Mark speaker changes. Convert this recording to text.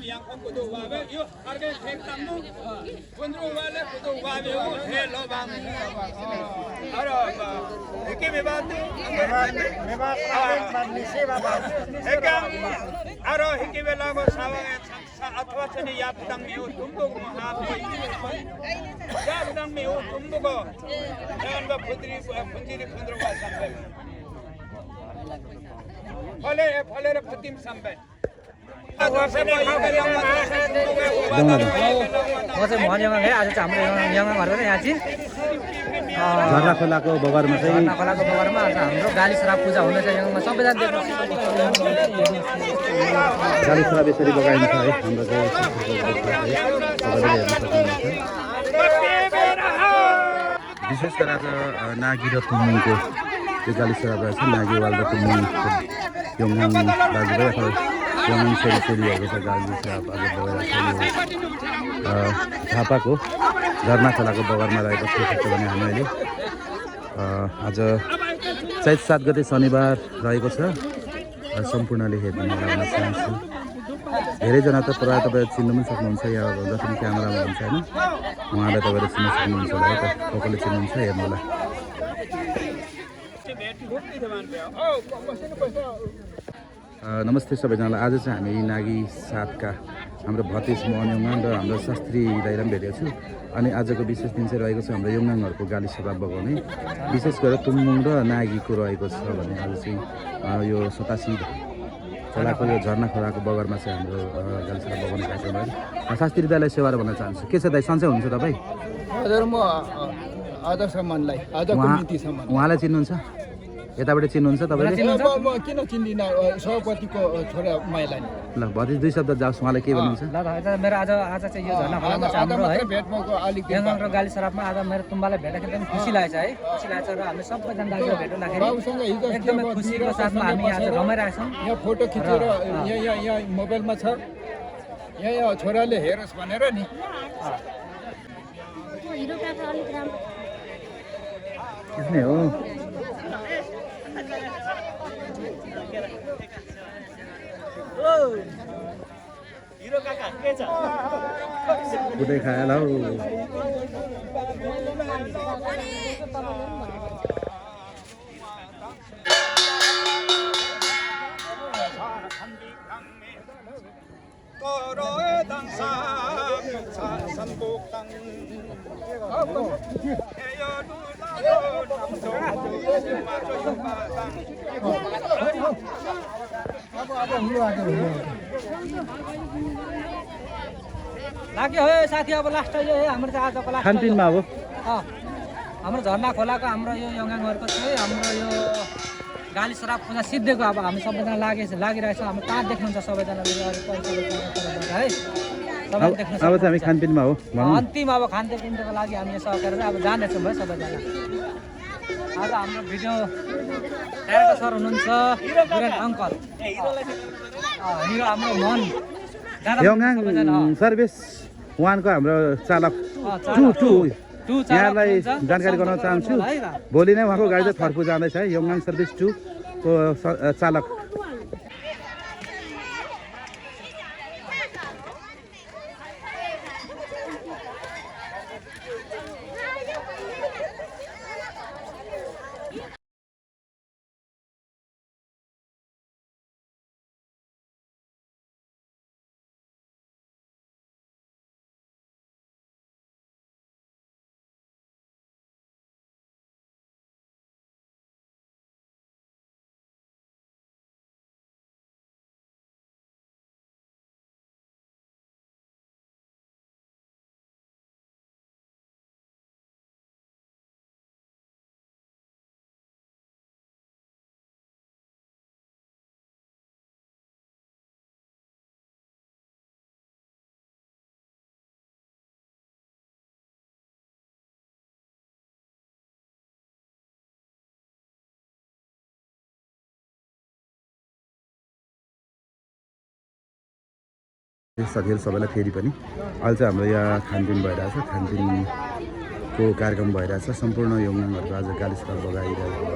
Speaker 1: yang ko do wa be yo arge thek tamnu kundru wale ko do wa be he lo bang aro ke me baat me baat ni se baat eka aro ke be lago sawa अथवा चाहिँ यापदाङ मे हो तुमको हात यापदाङ मे हो तुमको जानबा फुद्री फुन्जिरी फुन्द्रो वा सम्बे फले र फतिम सम्बे म
Speaker 2: चाहिँ मन्यङा है आज चाहिँ हाम्रो यङाङहरुको यहाँ चाहिँ
Speaker 3: झरना खोलाको बगरमा चाहिँ
Speaker 2: झरना खोलाको बगरमा आज हाम्रो गाली श्राप पूजा हुँदैछ यङाङमा सबैजना देख्नु
Speaker 3: गाली श्राप यसरी बगाइन्छ है हाम्रो चाहिँ विशेष गरेर आज नागी र तुमुङको त्यो गाली श्राप रहेछ नागीवाल र तुमुङ यङाङ दाजुभाइ अथवा यङाङ छोरीछोरीहरूको चाहिँ गाली श्राप आज बगाइरहेको झापाको झरना खोलाको बगरमा रहेको छ भने हामीले आज चैत 7 गते शनिबार रहेको छ सम्पूर्णले हेर्नु लगाउन चाहन्छु धेरैजना त प्रायः तपाईँ चिन्नु पनि सक्नुहुन्छ यहाँ जसरी क्यामेरामा हुन्छ होइन उहाँलाई तपाईँले चिन्न सक्नुहुन्छ होला है त तपाईँले चिन्नुहुन्छ हेर्नु होला नमस्ते सबैजनालाई आज चाहिँ हामी नागी 7 का हाम्रो भतिज मन्यङाङ र हाम्रो शास्त्री दाइरा पनि भेटेको छु अनि आजको विशेष दिन चाहिँ रहेको छ हाम्रो यङाङहरूको गाली श्राप बगाउने विशेष गरेर तुमुङ र नागीको रहेको छ भने आज चाहिँ यो 87 खोलाको यो झरना खोलाको बगरमा चाहिँ हाम्रो गाली श्राप बगाउने कार्यक्रम है शास्त्री दाइलाई सेवा भन्न चाहन्छु के छ दाइ सन्चै हुनुहुन्छ तपाईँ
Speaker 4: हजुर म आदर्श मनलाई आजको नीतिसम्म
Speaker 3: उहाँलाई चिन्नुहुन्छ यताबाट चिन्नुहुन्छ तपाईँले
Speaker 4: म किन चिन्दिनँ सभापतिको छोरा महिला
Speaker 3: ल भतिज 2 शब्द जाओस् उहाँलाई के भन्नुहुन्छ
Speaker 2: ल मेरो आज चाहिँ यो झरना खोलामा चाहिँ हाम्रो है
Speaker 4: भेट भएको अलिक
Speaker 2: यङाङ र गाली श्रापमा आज मेरो तुम्बालाई भेट्दाखेरि एकदम खुसी लागेछ है खुसी लागेछ र हामी सबैजना दाजुभाइ भेट्दाखेरि
Speaker 4: बाबुसँग हिजो
Speaker 2: एकदमै खुसीको साथमा हामी आज रमाइरहेका छौँ
Speaker 4: यहाँ फोटो खिचेर यहाँ मोबाइलमा छ यहाँ छोराले हेरोस् भनेर नि
Speaker 3: त्यसमै हो कुदै खाएला हौ
Speaker 2: लाग्यो है साथी अब लास्ट यो हाम्रो चाहिँ आजको लास्ट
Speaker 3: खानपिनमा अब
Speaker 2: हाम्रो झरना खोलाको हाम्रो यो यङाङहरूको चाहिँ हाम्रो यो गाली श्राप पूजा सिद्धिको अब हामी सबैजना लागिरहेको छौँ हामी कहाँ देख्नुहुन्छ सबैजनाले है
Speaker 3: अब चाहिँ हामी खानपिनमा हो
Speaker 2: अन्तिम अब खानपिनको लागि हामी सकेर अब जानेछौँ है सबैजना आज हाम्रो भिडियो डाइरेक्टर सर हुनुहुन्छ वीरेन अङ्कल हिरो हाम्रो मन
Speaker 3: यङाङ सर्भिस 1 को हाम्रो चालक यहाँलाई जानकारी गराउन चाहन्छु भोलि नै उहाँको गाडी चाहिँ थर्पु जाँदैछ है यङाङ सर्भिस 2 को चालक साथीहरू सबैलाई फेरि पनि अहिले चाहिँ हाम्रो यहाँ खानपिन भइरहेछ खानपिनको कार्यक्रम भइरहेछ सम्पूर्ण यङाङहरूको आज गाली श्राप बगाइरहेको